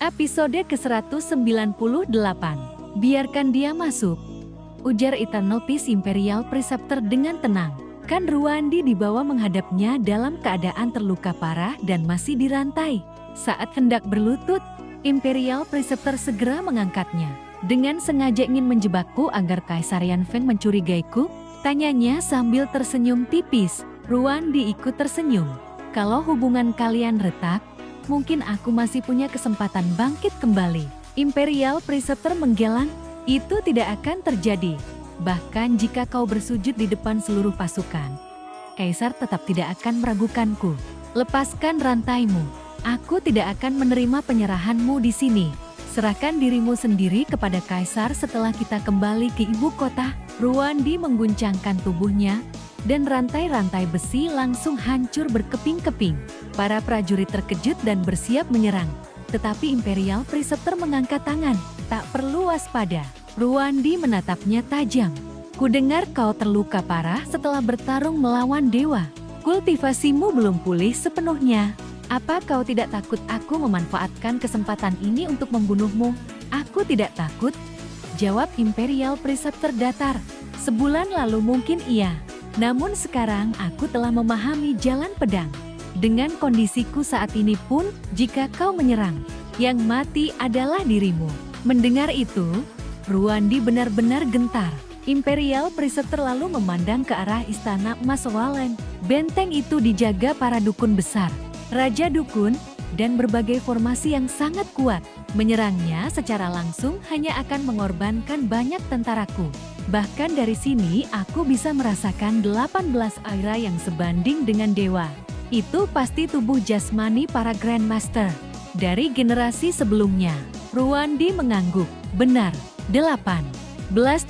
Episode ke-198. Biarkan dia masuk, ujar Eternal Peace Imperial Preceptor dengan tenang. Kan Ruandi dibawa menghadapnya dalam keadaan terluka parah dan masih dirantai. Saat hendak berlutut, Imperial Preceptor segera mengangkatnya. Dengan sengaja ingin menjebakku agar Kaisar Yan Feng mencurigaiku, tanyanya sambil tersenyum tipis. Ruandi ikut tersenyum. Kalau hubungan kalian retak, mungkin aku masih punya kesempatan bangkit kembali. Imperial Preceptor menggeleng, itu tidak akan terjadi. Bahkan jika kau bersujud di depan seluruh pasukan, Kaisar tetap tidak akan meragukanku. Lepaskan rantaimu. Aku tidak akan menerima penyerahanmu di sini. Serahkan dirimu sendiri kepada Kaisar setelah kita kembali ke ibu kota. Ruandi mengguncangkan tubuhnya, dan rantai-rantai besi langsung hancur berkeping-keping. Para prajurit terkejut dan bersiap menyerang. Tetapi Imperial Preceptor mengangkat tangan. Tak perlu waspada. Ruandi menatapnya tajam. Kudengar kau terluka parah setelah bertarung melawan dewa. Kultivasimu belum pulih sepenuhnya. Apa kau tidak takut aku memanfaatkan kesempatan ini untuk membunuhmu? Aku tidak takut, jawab Imperial Preceptor datar. Sebulan lalu mungkin iya. Namun sekarang aku telah memahami jalan pedang. Dengan kondisiku saat ini pun, jika kau menyerang, yang mati adalah dirimu. Mendengar itu, Ruandi benar-benar gentar. Imperial Preceptor lalu memandang ke arah istana Emas Wallen. Benteng itu dijaga para dukun besar, raja dukun, dan berbagai formasi yang sangat kuat. Menyerangnya secara langsung hanya akan mengorbankan banyak tentaraku. Bahkan dari sini aku bisa merasakan 18 aura yang sebanding dengan dewa. Itu pasti tubuh jasmani para Grandmaster dari generasi sebelumnya. Ruandi mengangguk. Benar, 18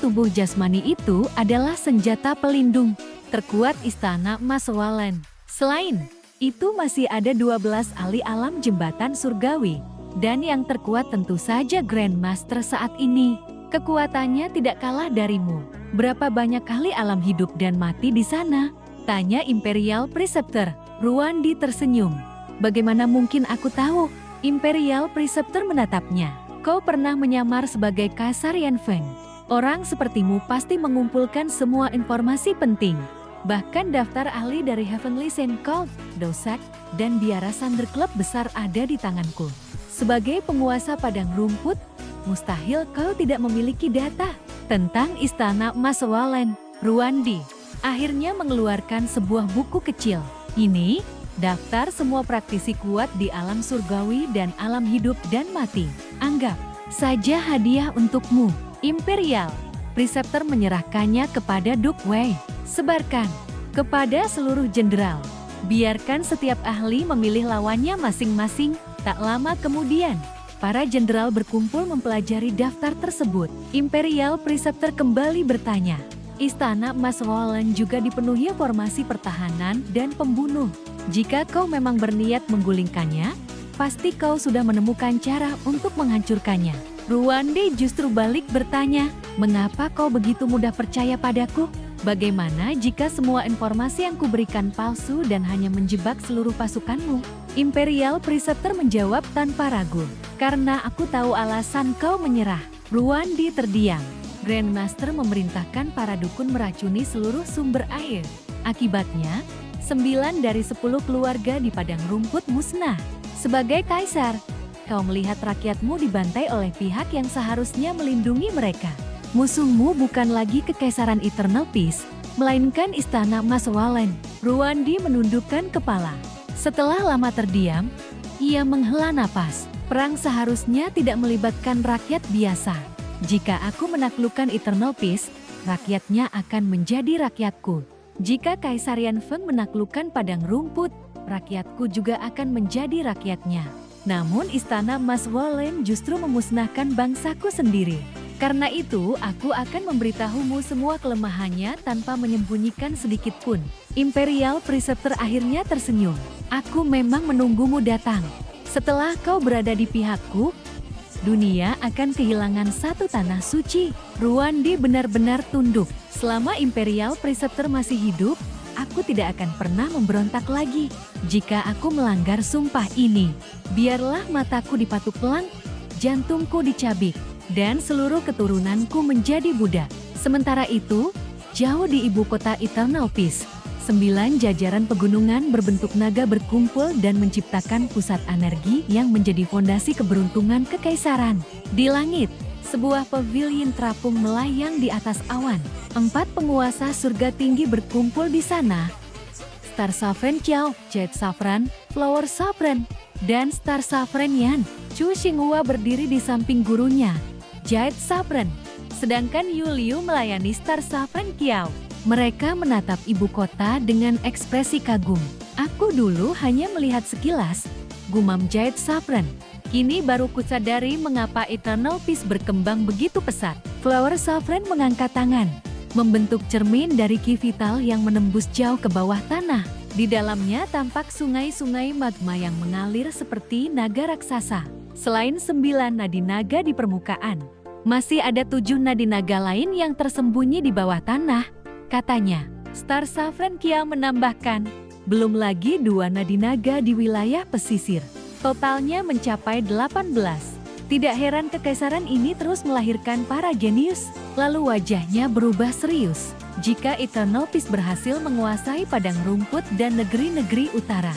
tubuh jasmani itu adalah senjata pelindung terkuat istana Emas Wallen. Selain itu masih ada 12 ahli alam jembatan surgawi. Dan yang terkuat tentu saja Grandmaster saat ini. Kekuatannya tidak kalah darimu. Berapa banyak ahli alam hidup dan mati di sana? Tanya Imperial Preceptor. Ruandi tersenyum. Bagaimana mungkin aku tahu? Imperial Preceptor menatapnya. Kau pernah menyamar sebagai Kaisar Yan Feng. Orang sepertimu pasti mengumpulkan semua informasi penting. Bahkan daftar ahli dari Heavenly Saint Cult, Dosak, dan Biara Thunder Club besar ada di tanganku. Sebagai penguasa padang rumput, mustahil kau tidak memiliki data tentang istana Emas Wallen. Ruandi akhirnya mengeluarkan sebuah buku kecil. Ini daftar semua praktisi kuat di alam surgawi dan alam hidup dan mati. Anggap saja hadiah untukmu. Imperial Preceptor menyerahkannya kepada Duke Wei. Sebarkan kepada seluruh jenderal. Biarkan setiap ahli memilih lawannya masing-masing. Tak lama kemudian, para jenderal berkumpul mempelajari daftar tersebut. Imperial Preceptor kembali bertanya. Istana Emas Wallen juga dipenuhi formasi pertahanan dan pembunuh. Jika kau memang berniat menggulingkannya, pasti kau sudah menemukan cara untuk menghancurkannya. Ruandi justru balik bertanya, mengapa kau begitu mudah percaya padaku? Bagaimana jika semua informasi yang kuberikan palsu dan hanya menjebak seluruh pasukanmu? Imperial Preceptor menjawab tanpa ragu. Karena aku tahu alasan kau menyerah. Ruandi terdiam. Grandmaster memerintahkan para dukun meracuni seluruh sumber air. Akibatnya, 9 dari 10 keluarga di padang rumput musnah. Sebagai kaisar, kau melihat rakyatmu dibantai oleh pihak yang seharusnya melindungi mereka. Musuhmu bukan lagi Kekaisaran Eternal Peace, melainkan istana Emas Wallen. Ruandi menundukkan kepala. Setelah lama terdiam, ia menghela napas. Perang seharusnya tidak melibatkan rakyat biasa. Jika aku menaklukkan Eternal Peace, rakyatnya akan menjadi rakyatku. Jika Kaisar Yan Feng menaklukkan padang rumput, rakyatku juga akan menjadi rakyatnya. Namun istana Emas Wallen justru memusnahkan bangsaku sendiri. Karena itu, aku akan memberitahumu semua kelemahannya tanpa menyembunyikan sedikit pun. Imperial Preceptor akhirnya tersenyum. Aku memang menunggumu datang. Setelah kau berada di pihakku, dunia akan kehilangan satu tanah suci. Ruandi benar-benar tunduk. Selama Imperial Preceptor masih hidup, Aku tidak akan pernah memberontak lagi. Jika aku melanggar sumpah ini, biarlah mataku dipatuk pelang, jantungku dicabik, dan seluruh keturunanku menjadi budak. Sementara itu, jauh di ibu kota Eternal Peace, 9 jajaran pegunungan berbentuk naga berkumpul dan menciptakan pusat energi yang menjadi fondasi keberuntungan kekaisaran. Di langit, sebuah pavilion terapung melayang di atas awan. 4 penguasa surga tinggi berkumpul di sana. Star Sovereign Qiao, Jade Sovereign, Flower Sovereign, dan Star Sovereign Yan. Chu Xinghua berdiri di samping gurunya, Jade Sovereign. Sedangkan Yu Liu melayani Star Sovereign Qiao. Mereka menatap ibu kota dengan ekspresi kagum. Aku dulu hanya melihat sekilas, gumam Jade Sovereign. Kini baru kusadari mengapa Eternal Peace berkembang begitu pesat. Flower Sovereign mengangkat tangan, membentuk cermin dari ki vital yang menembus jauh ke bawah tanah. Di dalamnya tampak sungai-sungai magma yang mengalir seperti naga raksasa. Selain 9 nadi naga di permukaan, masih ada 7 nadi naga lain yang tersembunyi di bawah tanah, katanya. Star Sovereign Qiao menambahkan, belum lagi 2 nadi naga di wilayah pesisir. Totalnya mencapai 18. Tidak heran kekaisaran ini terus melahirkan para jenius. Lalu wajahnya berubah serius. Jika Eternal Peace berhasil menguasai padang rumput dan negeri-negeri utara,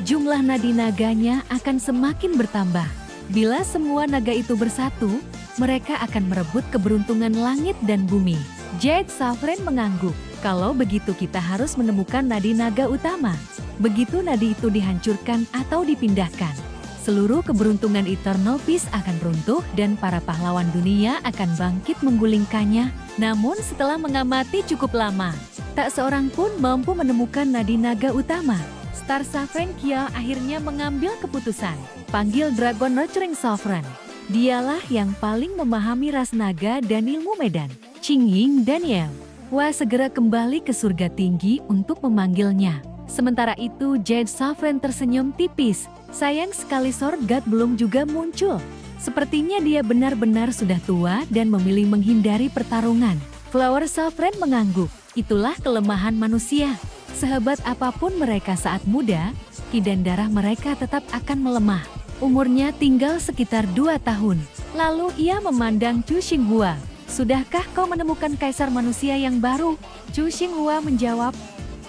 jumlah nadi naganya akan semakin bertambah. Bila semua naga itu bersatu, mereka akan merebut keberuntungan langit dan bumi. Jade Sovereign mengangguk. Kalau begitu kita harus menemukan nadi naga utama. Begitu nadi itu dihancurkan atau dipindahkan, seluruh keberuntungan Eternal Peace akan runtuh dan para pahlawan dunia akan bangkit menggulingkannya. Namun setelah mengamati cukup lama, tak seorang pun mampu menemukan nadi naga utama. Star Sovereign Qiao akhirnya mengambil keputusan. Panggil Dragon Nurturing Sovereign. Dialah yang paling memahami ras naga dan ilmu medan. Qing Ying dan Yao Hua segera kembali ke surga tinggi untuk memanggilnya. Sementara itu Jade Sovereign tersenyum tipis. Sayang sekali Sword God belum juga muncul. Sepertinya dia benar-benar sudah tua dan memilih menghindari pertarungan. Flower Sovereign mengangguk. Itulah kelemahan manusia. Sehebat apapun mereka saat muda, ki dan darah mereka tetap akan melemah. Umurnya tinggal sekitar 2 tahun. Lalu ia memandang Chu Xinghua. Sudahkah kau menemukan kaisar manusia yang baru? Chu Xinghua menjawab,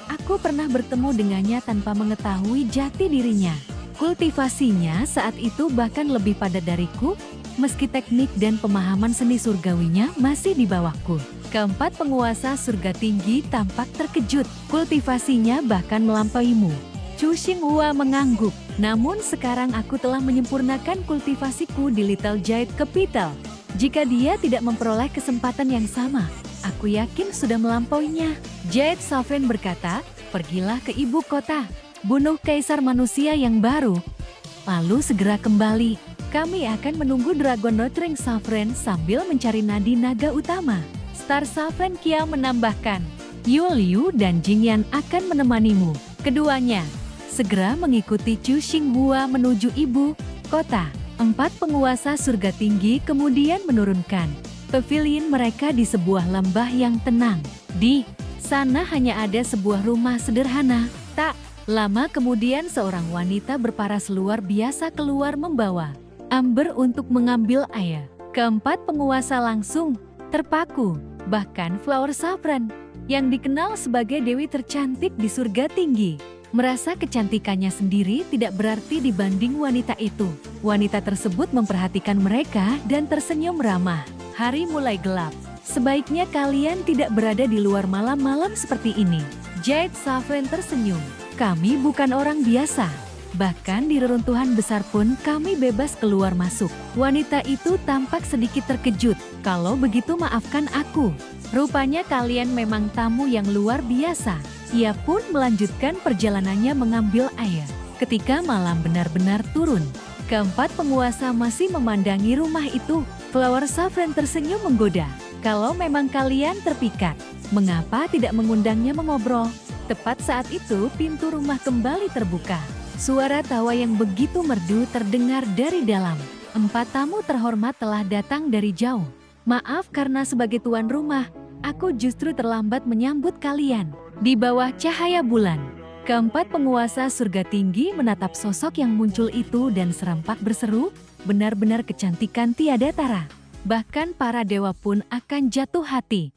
aku pernah bertemu dengannya tanpa mengetahui jati dirinya. Kultivasinya saat itu bahkan lebih padat dariku, meski teknik dan pemahaman seni surgawinya masih di bawahku. Keempat penguasa surga tinggi tampak terkejut. Kultivasinya bahkan melampauimu. Chu Xinghua mengangguk. Namun sekarang aku telah menyempurnakan kultivasiku di Little Jade Capital. Jika dia tidak memperoleh kesempatan yang sama, aku yakin sudah melampauinya. Jade Sovereign berkata, pergilah ke ibu kota, bunuh kaisar manusia yang baru, lalu segera kembali. Kami akan menunggu Dragon Nurturing Sovereign sambil mencari nadi naga utama. Star Sovereign Qiao menambahkan, Yu Liu dan Jingyan akan menemanimu. Keduanya segera mengikuti Chu Xinghua menuju ibu kota. 4 penguasa surga tinggi kemudian menurunkan pavilion mereka di sebuah lembah yang tenang. Di sana hanya ada sebuah rumah sederhana. Tak lama kemudian seorang wanita berparas luar biasa keluar membawa amber untuk mengambil air. Keempat penguasa langsung terpaku. Bahkan Flower Sovereign, yang dikenal sebagai dewi tercantik di surga tinggi, merasa kecantikannya sendiri tidak berarti dibanding wanita itu. Wanita tersebut memperhatikan mereka dan tersenyum ramah. Hari mulai gelap. Sebaiknya kalian tidak berada di luar malam-malam seperti ini. Jade Sovereign tersenyum. Kami bukan orang biasa. Bahkan di reruntuhan besar pun kami bebas keluar masuk. Wanita itu tampak sedikit terkejut. Kalau begitu maafkan aku. Rupanya kalian memang tamu yang luar biasa. Ia pun melanjutkan perjalanannya mengambil air. Ketika malam benar-benar turun, keempat penguasa masih memandangi rumah itu. Flower Sovereign tersenyum menggoda. Kalau memang kalian terpikat, mengapa tidak mengundangnya mengobrol? Tepat saat itu pintu rumah kembali terbuka. Suara tawa yang begitu merdu terdengar dari dalam. 4 tamu terhormat telah datang dari jauh. Maaf karena sebagai tuan rumah, Aku justru terlambat menyambut kalian. Di bawah cahaya bulan, keempat penguasa surga tinggi menatap sosok yang muncul itu dan serempak berseru, benar-benar kecantikan tiada tara. Bahkan para dewa pun akan jatuh hati.